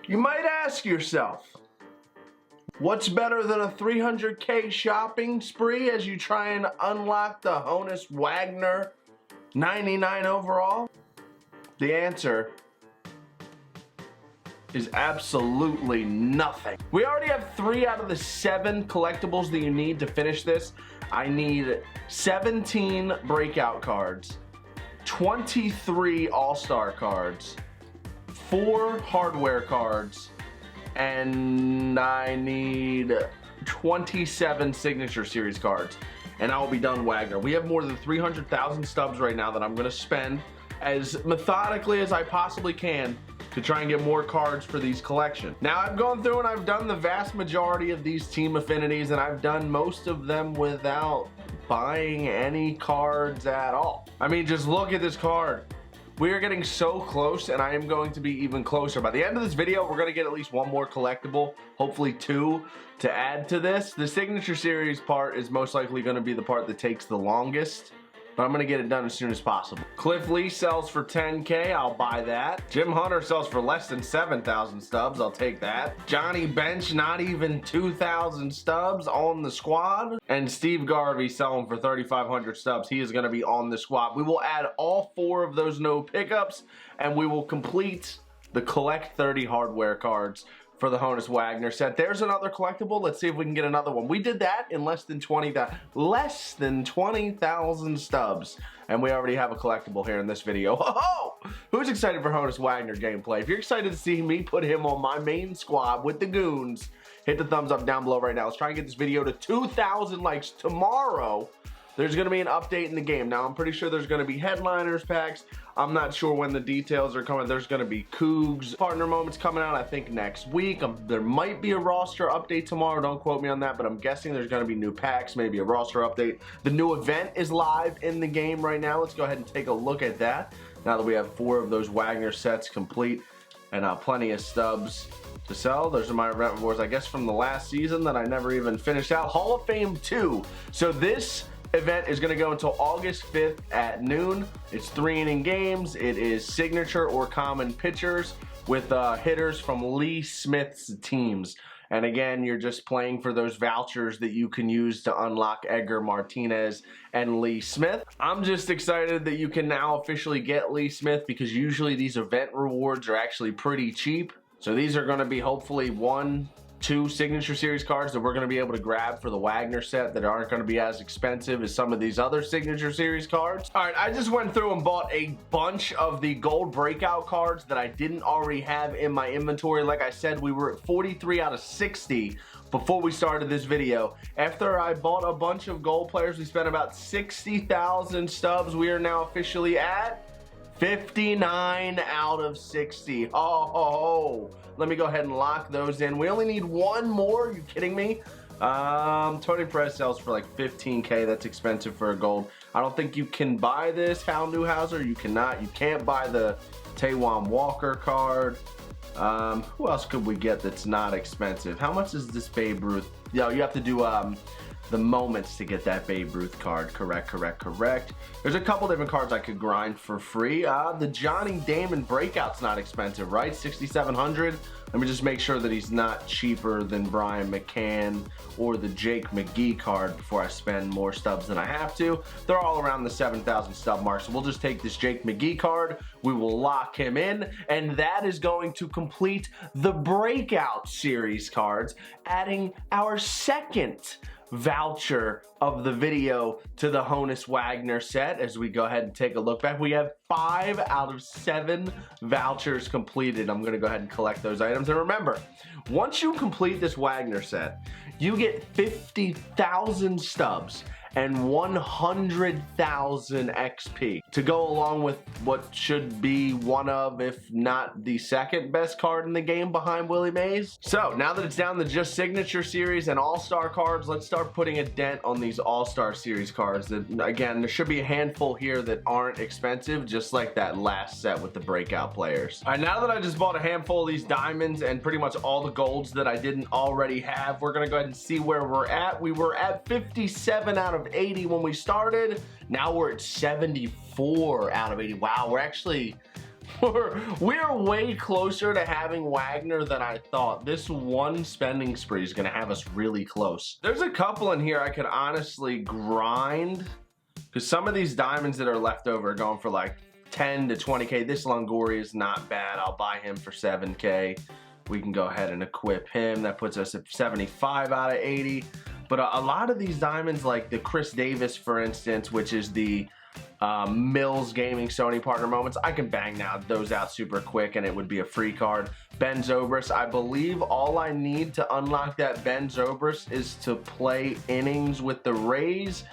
You might ask yourself, what's better than a 300K shopping spree as you try and unlock the HONUS Wagner 99 overall? The answer is absolutely nothing. We already have 3 out of the 7 collectibles that you need to finish this. I need 17 breakout cards, 23 all-star cards, 4 hardware cards, and I need 27 signature series cards, and I will be done Wagner. We have more than 300,000 stubs right now that I'm going to spend as methodically as I possibly can to try and get more cards for these collections. Now I've gone through and I've done the vast majority of these team affinities, and I've done most of them without buying any cards at all. I mean, just look at this card. We are getting so close, and I am going to be even closer. By the end of this video, we're going to get at least 1 more collectible, hopefully 2, to add to this. The signature series part is most likely going to be the part that takes the longest, but I'm going to get it done as soon as possible. Cliff Lee sells for 10K, I'll buy that. Jim Hunter sells for less than 7,000 stubs, I'll take that. Johnny Bench, not even 2,000 stubs on the squad. And Steve Garvey selling for 3,500 stubs. He is going to be on the squad. We will add all 4 of those no pickups, and we will complete the collect 30 hardware cards for the HONUS Wagner set. There's another collectible. Let's see if we can get another one. We did that in less than 20,000 stubs, and we already have a collectible here in this video. Oh, who's excited for HONUS Wagner gameplay? If you're excited to see me put him on my main squad with the goons, hit the thumbs up down below right now. Let's try and get this video to 2,000 likes tomorrow. There's going to be an update in the game. Now, I'm pretty sure there's going to be headliners packs. I'm not sure when the details are coming. There's going to be Cougs partner moments coming out, I think, next week. There might be a roster update tomorrow. Don't quote me on that, but I'm guessing there's going to be new packs, maybe a roster update. The new event is live in the game right now. Let's go ahead and take a look at that now that we have 4 of those Wagner sets complete and plenty of stubs to sell. Those are my event rewards, I guess, from the last season that I never even finished out. Hall of Fame 2. So this event is going to go until August 5th at noon. It's 3 inning games. It is signature or common pitchers with hitters from Lee Smith's teams. And again, you're just playing for those vouchers that you can use to unlock Edgar Martinez and Lee Smith. I'm just excited that you can now officially get Lee Smith, because usually these event rewards are actually pretty cheap. So these are going to be hopefully 1, 2 signature series cards that we're going to be able to grab for the Wagner set that aren't going to be as expensive as some of these other signature series cards. All right, I just went through and bought a bunch of the gold breakout cards that I didn't already have in my inventory. Like I said, we were at 43 out of 60 before we started this video. After I bought a bunch of gold players, we spent about 60,000 stubs. We are now officially at 59 out of 60. Oh, let me go ahead and lock those in. We only need 1 more. Are you kidding me? Tony Perez sells for like 15K. That's expensive for a gold. I don't think you can buy this Hal Newhouser. You cannot. You can't buy the Taijuan Walker card. Who else could we get that's not expensive? How much is this Babe Ruth? Yo, you have to do the moments to get that Babe Ruth card. Correct. There's a couple different cards I could grind for free. The Johnny Damon breakout's not expensive, right? 6,700. Let me just make sure that he's not cheaper than Brian McCann or the Jake McGee card before I spend more stubs than I have to. They're all around the 7,000 stub mark, so we'll just take this Jake McGee card. We will lock him in, and that is going to complete the breakout series cards, adding our second voucher of the video to the HONUS Wagner set. As we go ahead and take a look back, we have 5 out of 7 vouchers completed. I'm going to go ahead and collect those items. And remember, once you complete this Wagner set, you get 50,000 stubs and 100,000 XP to go along with what should be one of, if not the second best card in the game behind Willie Mays. So now that it's down to just signature series and all-star cards, let's start putting a dent on these all-star series cards. That, again, there should be a handful here that aren't expensive, just like that last set with the breakout players. All right, now that I just bought a handful of these diamonds and pretty much all the golds that I didn't already have, we're gonna go ahead and see where we're at. We were at 57 out of 80 when we started. Now we're at 74 out of 80. Wow, we're actually We're way closer to having Wagner than I thought. This one spending spree is gonna have us really close. There's a couple in here I could honestly grind, because some of these diamonds that are left over are going for like 10 to 20K. This Longoria is not bad. I'll buy him for 7K. We can go ahead and equip him. That puts us at 75 out of 80. But a lot of these diamonds, like the Chris Davis, for instance, which is the Mills Gaming Sony partner moments, I can bang those out super quick and it would be a free card. Ben Zobrist, I believe all I need to unlock that Ben Zobrist is to play innings with the Rays.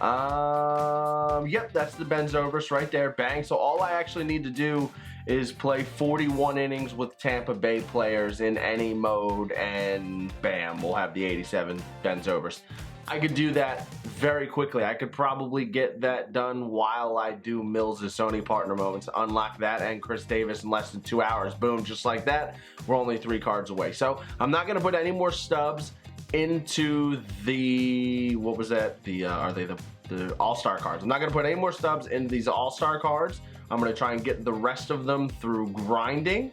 Yep, that's the Ben Zobrist right there. Bang. So all I actually need to do is play 41 innings with Tampa Bay players in any mode, and bam, we'll have the 87 Ben Zobrist. I could do that very quickly. I could probably get that done while I do Mills' Sony partner moments. Unlock that and Chris Davis in less than 2 hours. Boom, just like that. We're only 3 cards away. So I'm not going to put any more stubs into the, what was that? The are they the All-Star cards? I'm not going to put any more stubs into these All-Star cards. I'm going to try and get the rest of them through grinding.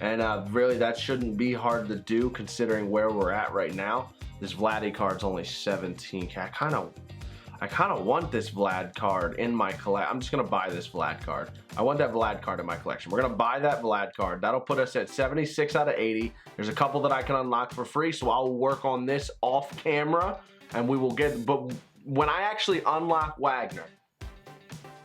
And really, that shouldn't be hard to do considering where we're at right now. This Vladdy card's only 17K. I kind of want this Vlad card in my collection. I'm just going to buy this Vlad card. I want that Vlad card in my collection. We're going to buy that Vlad card. That'll put us at 76 out of 80. There's a couple that I can unlock for free, so I'll work on this off camera, and we will get, but when I actually unlock Wagner,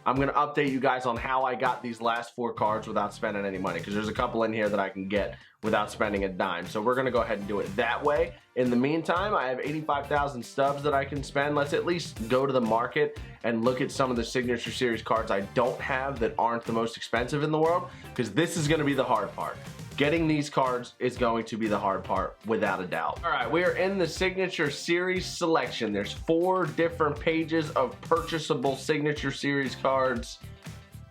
I'm going to update you guys on how I got these last 4 cards without spending any money, because there's a couple in here that I can get without spending a dime. So we're going to go ahead and do it that way. In the meantime, I have 85,000 stubs that I can spend. Let's at least go to the market and look at some of the Signature Series cards I don't have that aren't the most expensive in the world, because this is going to be the hard part. Getting these cards is going to be the hard part, without a doubt. All right, we are in the Signature Series selection. There's 4 different pages of purchasable Signature Series cards.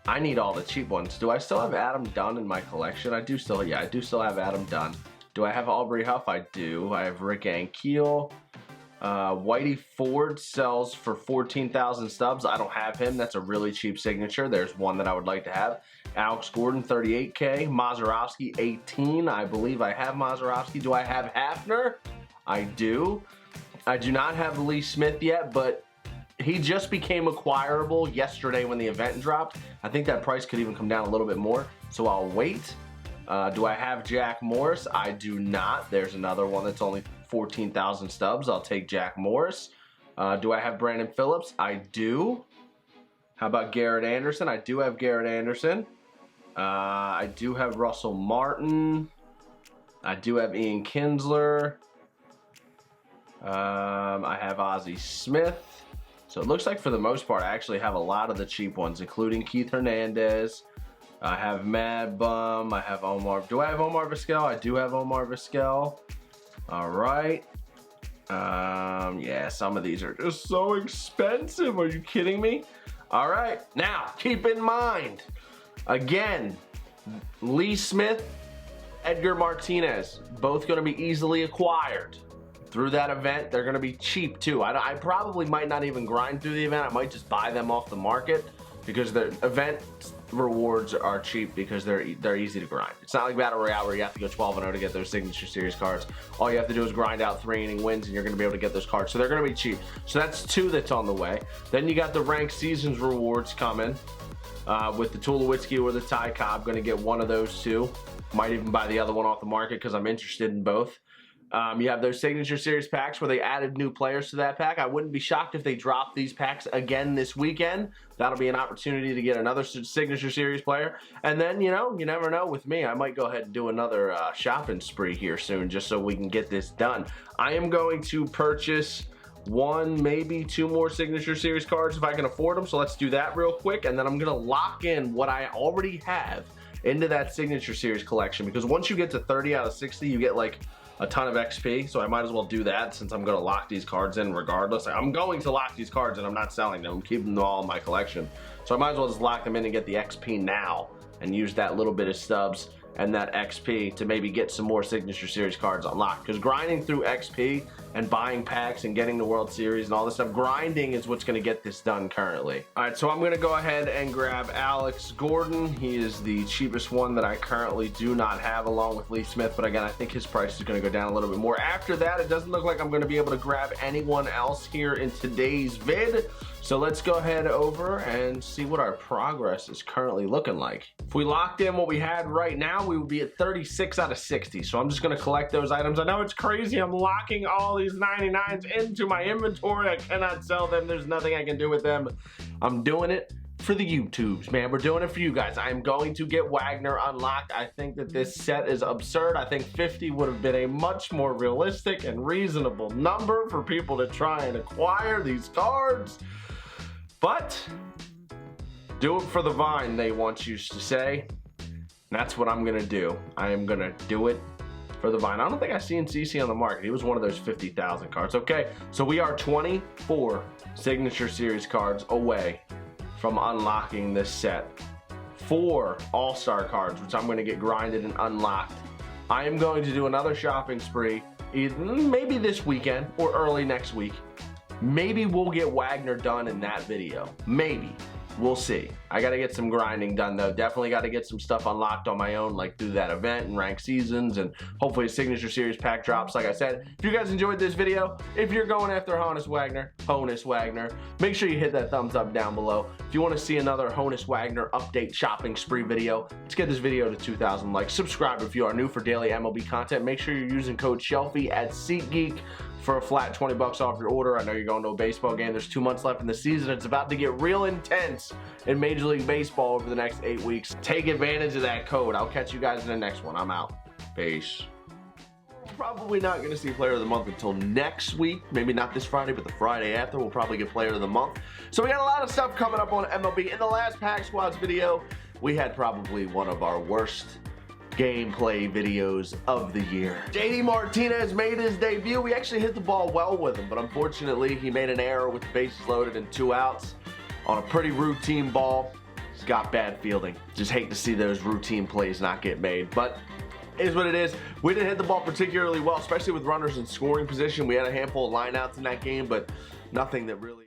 I need all the cheap ones. Do I still have Adam Dunn in my collection? I do still, yeah, I do still have Adam Dunn. Do I have Aubrey Huff? I do. I have Rick Ankiel. Whitey Ford sells for 14,000 stubs. I don't have him. That's a really cheap signature. There's one that I would like to have. Alex Gordon, 38K. Mazeroski, 18. I believe I have Mazeroski. Do I have Hafner? I do. I do not have Lee Smith yet, but he just became acquirable yesterday when the event dropped. I think that price could even come down a little bit more, so I'll wait. Do I have Jack Morris? I do not. There's another one that's only 14,000 stubs. I'll take Jack Morris. Do I have Brandon Phillips? I do. How about Garrett Anderson? I do have Garrett Anderson. I do have Russell Martin. I do have Ian Kinsler. I have Ozzie Smith. So it looks like for the most part, I actually have a lot of the cheap ones, including Keith Hernandez. I have Mad Bum. I have Omar. Do I have Omar Vizquel? I do have Omar Vizquel. All right. Yeah, some of these are just so expensive. Are you kidding me? All right. Now, keep in mind, again, Lee Smith, Edgar Martinez, both going to be easily acquired through that event. They're going to be cheap too. I probably might not even grind through the event. I might just buy them off the market because the event rewards are cheap because they're easy to grind. It's not like Battle Royale where you have to go 12-0 to get those Signature Series cards. All you have to do is grind out 3 inning wins and you're going to be able to get those cards. So they're going to be cheap. So that's 2 that's on the way. Then you got the Ranked Seasons rewards coming with the Tulowitzki or the Ty Cobb. Going to get one of those 2. Might even buy the other one off the market because I'm interested in both. You have those Signature Series packs where they added new players to that pack. I wouldn't be shocked if they drop these packs again this weekend. That'll be an opportunity to get another Signature Series player. And then, you know, you never know with me. I might go ahead and do another shopping spree here soon just so we can get this done. I am going to purchase 1, maybe 2 more Signature Series cards if I can afford them. So let's do that real quick. And then I'm going to lock in what I already have into that Signature Series collection. Because once you get to 30 out of 60, you get like a ton of XP, so I might as well do that since I'm going to lock these cards in regardless. I'm going to lock these cards and I'm not selling them. I'm keeping them all in my collection. So I might as well just lock them in and get the XP now and use that little bit of stubs and that XP to maybe get some more Signature Series cards unlocked. Because grinding through XP and buying packs and getting the World Series and all this stuff, grinding is what's going to get this done currently. All right, so I'm going to go ahead and grab Alex Gordon. He is the cheapest one that I currently do not have, along with Lee Smith, but again, I think his price is going to go down a little bit more. After that, it doesn't look like I'm going to be able to grab anyone else here in today's vid. So let's go ahead over and see what our progress is currently looking like. If we locked in what we had right now, we would be at 36 out of 60. So I'm just going to collect those items. I know it's crazy. I'm locking all these 99s into my inventory. I cannot sell them. There's nothing I can do with them. I'm doing it for the YouTubes, man. We're doing it for you guys. I'm going to get Wagner unlocked. I think that this set is absurd. I think 50 would have been a much more realistic and reasonable number for people to try and acquire these cards. But do it for the vine, they once used to say. And that's what I'm gonna do. I am gonna do it for the vine. I don't think I've seen CC on the market. He was one of those 50,000 cards. Okay, so we are 24 Signature Series cards away from unlocking this set. 4 All-Star cards, which I'm gonna get grinded and unlocked. I am going to do another shopping spree, maybe this weekend or early next week. Maybe we'll get Wagner done in that video. Maybe. We'll see. I gotta get some grinding done though. Definitely gotta get some stuff unlocked on my own, like through that event and ranked seasons, and hopefully a Signature Series pack drops. Like I said, if you guys enjoyed this video, if you're going after HONUS Wagner, make sure you hit that thumbs up down below. If you want to see another HONUS Wagner update shopping spree video, let's get this video to 2,000 likes. Subscribe if you are new for daily MLB content. Make sure you're using code Shelfy at SeatGeek for a flat 20 bucks off your order. I know you're going to a baseball game. There's 2 months left in the season. It's about to get real intense in Major League Baseball over the next 8 weeks. Take advantage of that code. I'll catch you guys in the next one. I'm out. Peace. Probably not going to see Player of the Month until next week. Maybe not this Friday, but the Friday after we'll probably get Player of the Month. So we got a lot of stuff coming up on MLB. In the last Pack Squads video, we had probably one of our worst gameplay videos of the year. JD Martinez made his debut. We actually hit the ball well with him, but unfortunately he made an error with the bases loaded and 2 outs on a pretty routine ball. He's got bad fielding. Just hate to see those routine plays not get made, but it is what it is. We didn't hit the ball particularly well, especially with runners in scoring position. We had a handful of lineouts in that game, but nothing that really